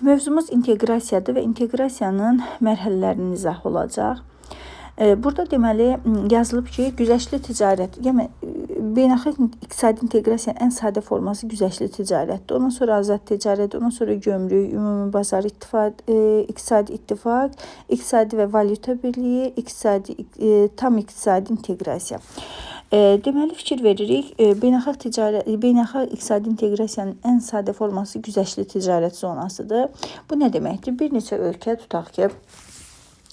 Mövzumuz inteqrasiyadır və inteqrasiyanın mərhələlərini izah olacaq. Burada deməli yazılıb ki, güzəştli ticarət, yəni beynəlxalq iqtisadi inteqrasiyanın ən sadə forması güzəştli ticarətdir. Ondan sonra azad ticarət, ondan sonra gömrük, ümumi bazar iqtisadi ittifaq, iqtisadi və valyuta birliyi, tam iqtisadi inteqrasiya. Deməli fikir veririk, beynəlxalq iqtisadi inteqrasiyanın ən sadə forması güzəştli ticarət zonasıdır. Bu nə deməkdir? Bir neçə ölkə tutaq ki,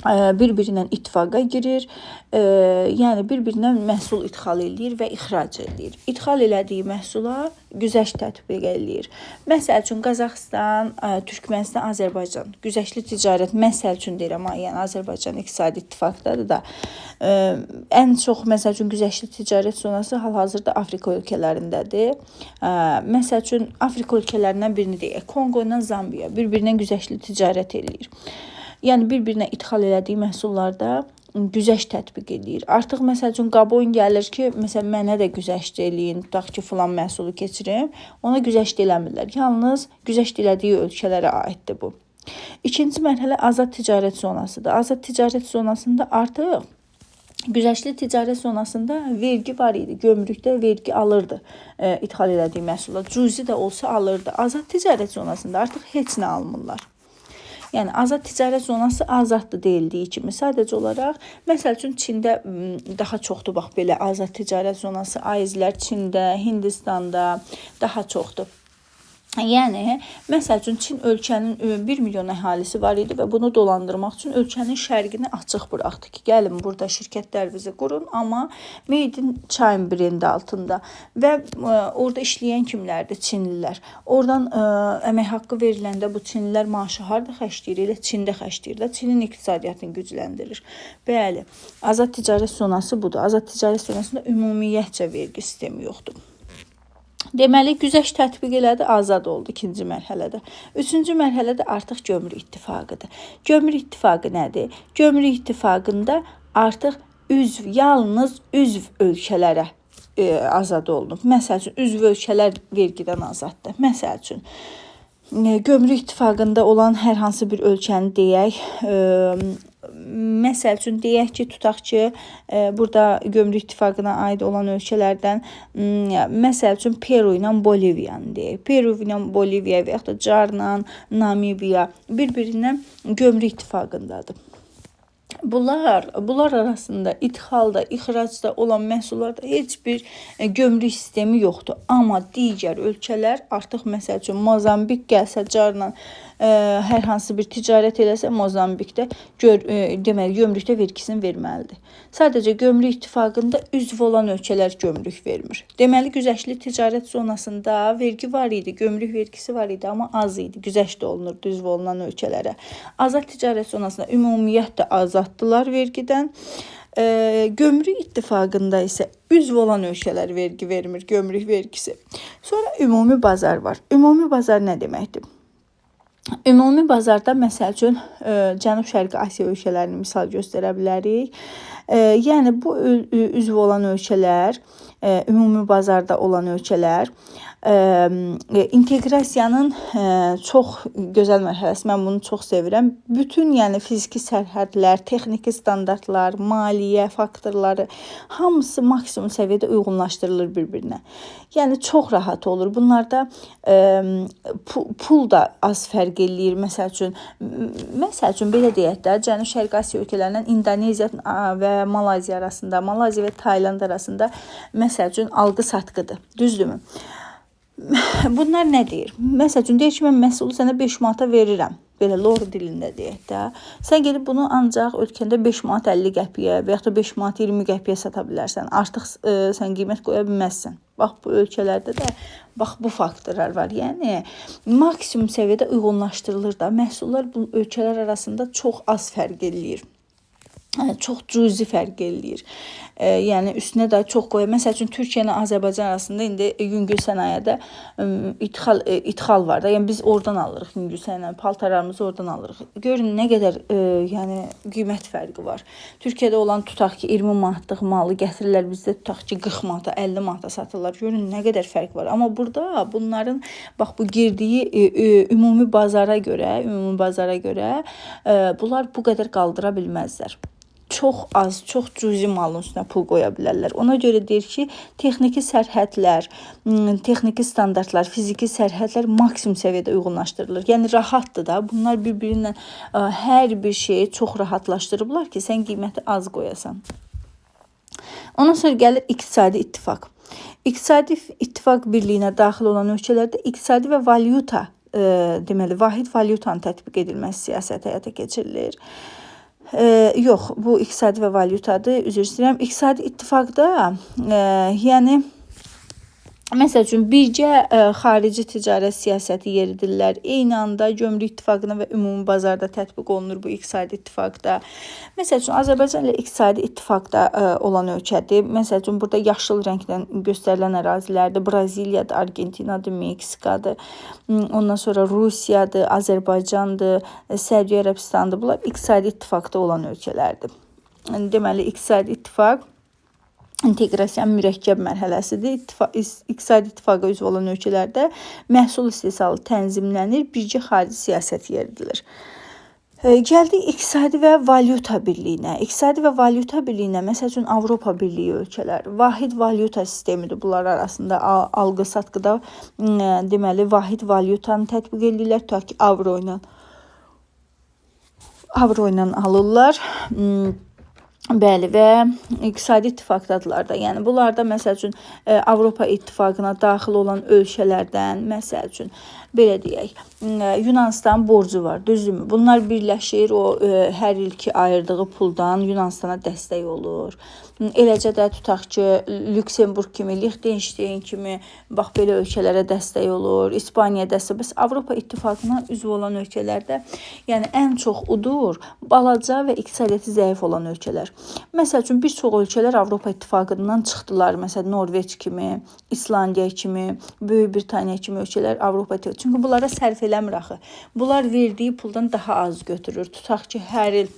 bir-birindən ittifaqa girir, yəni bir-birindən məhsul ixal edir və ixrac edir. İxal elədiyi məhsula güzəşt tətbiq edir. Məsəl üçün Qazaxıstan, Türkmənistan, Azərbaycan güzəştli ticarət, məsəl üçün deyirəm, yəni Azərbaycan iqtisadi ittifaqdadır da, ən çox məsəl üçün güzəştli ticarət zonası hal-hazırda Afrika ölkələrindədir. Məsəl üçün Afrika ölkələrindən birini deyək, Kongo ilə Zambiya bir-birindən güzəştli ticarət edir. Yəni bir-birinə ixal elədiyi məhsullarda güzəşt tətbiq edir. Artıq məsəl üçün Qabon gəlir ki, məsələn mənə də güzəşt eləyin, tutaq ki, filan məhsulu keçirim. Ona güzəşt eləmirlər. Yalnız güzəşt elədiyi ölkələrə aiddir bu. İkinci mərhələ azad ticarət zonasıdır. Azad ticarət zonasında artıq güzəştli ticarət zonasında vergi var idi. Gömrükdə vergi alırdı ixal elədiyi məhsullar. Cüzi də olsa alırdı. Azad ticarət zonasında artıq heç nə almırlar. Yəni azad ticarət zonası azaddır deyildiyi kimi, sadəcə olaraq, məsəl üçün Çində daha çoxdur, bax belə azad ticarət zonası, aizlər Çində, Hindistanda daha çoxdur. Yəni, məsəl üçün Çin ölkənin 1 milyon əhalisi var idi və bunu dolandırmaq üçün ölkənin şərqini açıq buraxdı ki, gəlin burada şirkətlərinizi qurun, amma Made in China brendi altında və orada işləyən kimlərdir? Çinlilər. Oradan əmək haqqı veriləndə bu Çinlilər maaşı harda xərcləyir? Elə Çində xərcləyir də, Çinin iqtisadiyyatını gücləndirir. Bəli, azad ticarət zonası budur. Azad ticarət zonasında ümumiyyətcə vergi sistemi yoxdur. Deməli, güzəşt tətbiq elədi, azad oldu ikinci mərhələdə. Üçüncü mərhələdə artıq gömrük ittifaqıdır. Gömrük ittifaqı nədir? Gömrük ittifaqında artıq yalnız üzv ölkələrə azad olunub. Məsəl üçün, üzv ölkələr vergidən azaddır. Məsəl üçün, gömrük ittifaqında olan hər hansı bir ölkəni deyək, məsəl üçün, deyək ki, tutaq ki, burada gömrük ittifaqına aid olan ölkələrdən, məsəl üçün, Peru ilə Boliviyanı deyək. Peru ilə Boliviya və yaxud da Carla, Namibiya bir-birindən gömrük ittifaqındadır. Bunlar arasında ixalda, ixracda olan məhsullarda heç bir gömrük sistemi yoxdur. Amma digər ölkələr artıq məsəl üçün Mozambik gəlsə Carla hər hansı bir ticarət eləsə Mozambikdə deməli gömrükdə vergisini verməlidir. Sadəcə gömrük ittifaqında üzv olan ölkələr gömrük vermir. Deməli güzəştli ticarət zonasında vergi var idi, gömrük vergisi var idi, amma az idi. Güzəşt olunurdu üzv olunan ölkələrə. Azad ticarət zonasında ümumiyyətlə azaddılar vergidən. Gömrük ittifaqında isə üzv olan ölkələr vergi vermir, gömrük vergisi. Sonra ümumi bazar var. Ümumi bazar nə deməkdir? Ümumi bazarda məsəl üçün Cənub-Şərqi Asiya ölkələrini misal göstərə bilərik. Yəni bu üzv olan ölkələr, ümumi bazarda olan ölkələr inteqrasiyanın çox gözəl mərhələsi. Mən bunu çox sevirəm. Bütün yəni fiziki sərhədlər, texniki standartlar, maliyyə faktorları hamısı maksimum səviyyədə uyğunlaşdırılır bir-birinə. Yəni çox rahat olur. Bunlarda pul da az fərq eləyir. Məsəl üçün belə deyək də, Cənub-Şərqi Asiya ölkələrindən Indoneziya və Malayziya arasında, Malayziya və Tayland arasında məsəl üçün alqı-satqıdır. Düzdürmü? Bunlar nə deyir? Məsəl üçün, deyir ki, mən məhsulu sənə 5 manata verirəm. Belə lor dilində deyək də. Sən gedib bunu ancaq ölkəndə 5 manat 50 qəpiyə və yaxud da 5 manat 20 qəpiyə sata bilərsən. Artıq sən qiymət qoya bilməzsən. Bax, bu ölkələrdə də bax bu faktorlar var. Yəni, maksimum səviyyədə uyğunlaşdırılır da. Məhsullar bu ölkələr arasında çox az fərq eləyir. çox cüzi fərq eləyir. Yəni üstünə də çox qoyur. Məsəl üçün Türkiyə ilə Azərbaycan arasında indi yüngül sənayədə ixal var da. Yəni biz oradan alırıq yüngül sənayəni, paltarlarımızı oradan alırıq. Görün nə qədər yəni qiymət fərqi var. Türkiyədə olan tutaq ki 20 manatlıq malı gətirirlər bizdə tutaq ki 40 manata, 50 manata satırlar. Görün nə qədər fərq var. Amma burada bunların bax bu girdiyi ümumi bazara görə bunlar bu qədər qaldıra bilməzlər. Çox az, çox cüzi malın üstünə pul qoya bilərlər. Ona görə deyir ki, texniki sərhədlər, texniki standartlar, fiziki sərhədlər maksimum səviyyədə uyğunlaşdırılır. Yəni rahatdır da. Bunlar bir-birindən hər bir şeyi çox rahatlaşdırıblar ki, sən qiyməti az qoyasan. Ondan sonra gəlir iqtisadi ittifaq. İqtisadi ittifaq birliyinə daxil olan ölkələrdə iqtisadi və valyuta, deməli, vahid valyutanın tətbiq edilməsi siyasəti həyata keçirilir. Yox, bu iqtisadi və valyutadır. Üzr istəyirəm. İqtisadi ittifaqda, yəni məsəl üçün birgə xarici ticarət siyasəti yeridirlər. Eyni anda gömrük ittifaqına və ümumi bazarda tətbiq olunur bu iqtisadi ittifaqda. Məsəl üçün Azərbaycan ilə iqtisadi ittifaqda olan ölkədir. Məsəl üçün burada yaşıl rənglə göstərilən ərazilərdir. Braziliyadır, Argentinadır, Meksikadır. Ondan sonra Rusiyadır, Azərbaycandır, Səudiyyə Ərəbistandır. Bunlar iqtisadi ittifaqda olan ölkələrdir. Deməli, iqtisadi ittifaq inteqrasiyanın mürəkkəb mərhələsidir. İqtisadi ittifaqa üzv olan ölkələrdə məhsul istehsalı tənzimlənir, birgə xarici siyasət yeridilir. Gəldik iqtisadi və valyuta birliyinə. İqtisadi və valyuta birliyinə, məsəl üçün Avropa Birliyi ölkələr, vahid valyuta sistemidir. Bunlar arasında alqı-satqıda deməli vahid valyutanı tətbiq edirlər, tutaq ki avro ilə alırlar. Bəli, və iqtisadi ittifaqdadırlar da. Yəni bunlarda məsəl üçün Avropa İttifaqına daxil olan ölkələrdən, məsəl üçün belə deyək, Yunanistan borcu var, düzdürmü? Bunlar birləşir, o hər ilki ayırdığı puldan Yunanistana dəstək olur. Eləcə də tutaq ki, Lüksemburg kimi, Liechtenstein kimi bax belə ölkələrə dəstək olur. İspaniya dəstək. Bəs Avropa İttifaqına üzv olan ölkələrdə, yəni ən çox udur balaca və iqtisadiyyatı zəif olan ölkələr. Məsəl üçün bir çox ölkələr Avropa İttifaqından çıxdılar. Məsələn, Norveç kimi, İslandiya kimi, Böyük Britaniya kimi ölkələr Avropa İttifaqı. Çünki bunlara sərf eləmir axı. Bunlar verdiyi puldan daha az götürür. Tutaq ki, hər il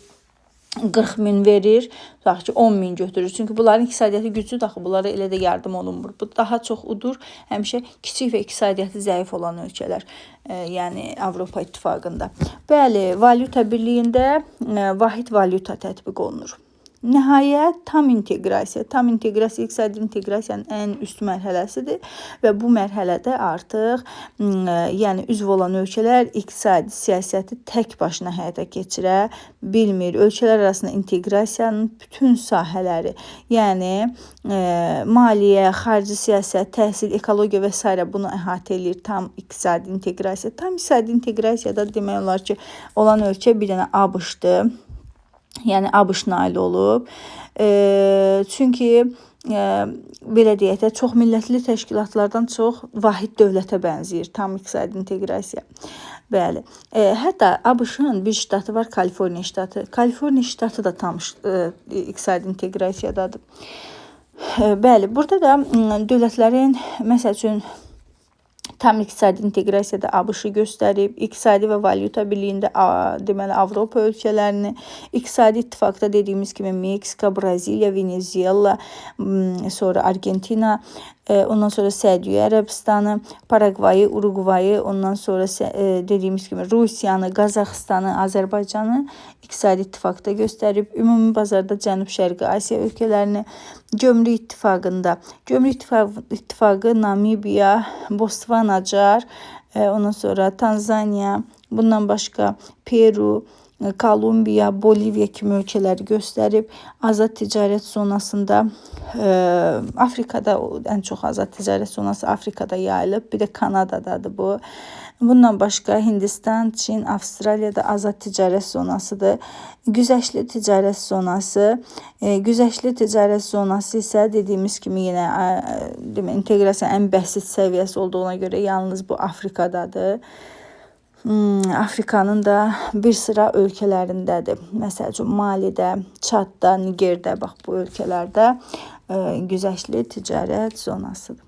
40 min verir, tutaq ki 10 min götürür. Çünki bunların iqtisadiyyatı güclüdür axı, bunlara elə də yardım olunmur. Bu daha çox udur həmişə kiçik və iqtisadiyyatı zəif olan ölkələr, yəni Avropa İttifaqında. Bəli, valyuta birliyində vahid valyuta tətbiq olunur. Nəhayət, tam inteqrasiya. Tam inteqrasiya iqtisadi inteqrasiyanın ən üst mərhələsidir və bu mərhələdə artıq yəni üzv olan ölkələr iqtisadi siyasəti tək başına həyata keçirə bilmir. Ölkələr arasında inteqrasiyanın bütün sahələri, yəni maliyyə, xarici siyasət, təhsil, ekologiya və s. bunu əhatə edir tam iqtisadi inteqrasiya. Tam iqtisadi inteqrasiyada demək olar ki, olan ölkə bir dənə ABŞ-dır. Yəni ABŞ nail olub. Çünki belə deyək də, çox millətli təşkilatlardan çox vahid dövlətə bənzəyir tam iqtisadi inteqrasiya. Bəli. Hətta ABŞ-ın bir ştatı var, Kaliforniya ştatı. Kaliforniya ştatı da tam iqtisadi inteqrasiyadadır. Bəli, burada da dövlətlərin, məsəl üçün, tam iqtisadi inteqrasiyada ABŞ-ı göstərib, iqtisadi və valyuta birliyində deməli Avropa ölkələrini, iqtisadi ittifaqda dediyimiz kimi Meksika, Braziliya, Venezuela, sonra Argentina, ondan sonra Səudiyyə Ərəbistanı, Paragvayı, Uruqvayı, ondan sonra dediyimiz kimi Rusiyanı, Qazaxıstanı, Azərbaycanı iqtisadi ittifaqda göstərib, ümumi bazarda Cənub-Şərqi Asiya ölkələrini, gömrük ittifaqında, gömrük ittifaqı Namibiya, Botswana, ondan sonra Tanzaniya, bundan başqa Peru, Kolumbiya, Boliviya kimi ölkələri göstərib. Azad ticarət zonasında Afrikada ən çox azad ticarət zonası Afrikada yayılıb. Bir də Kanadadadır bu. Bundan başqa Hindistan, Çin, Avstraliyada azad ticarət zonasıdır. Güzəştli ticarət zonası. Güzəştli ticarət zonası isə dediyimiz kimi yenə inteqrasiyanın ən bəsit səviyyəsi olduğuna görə yalnız bu Afrikadadır. Afrikanın da bir sıra ölkələrindədir. Məsəl üçün Malidə, Çadda, Nigerdə, bax bu ölkələrdə güzəştli ticarət zonasıdır.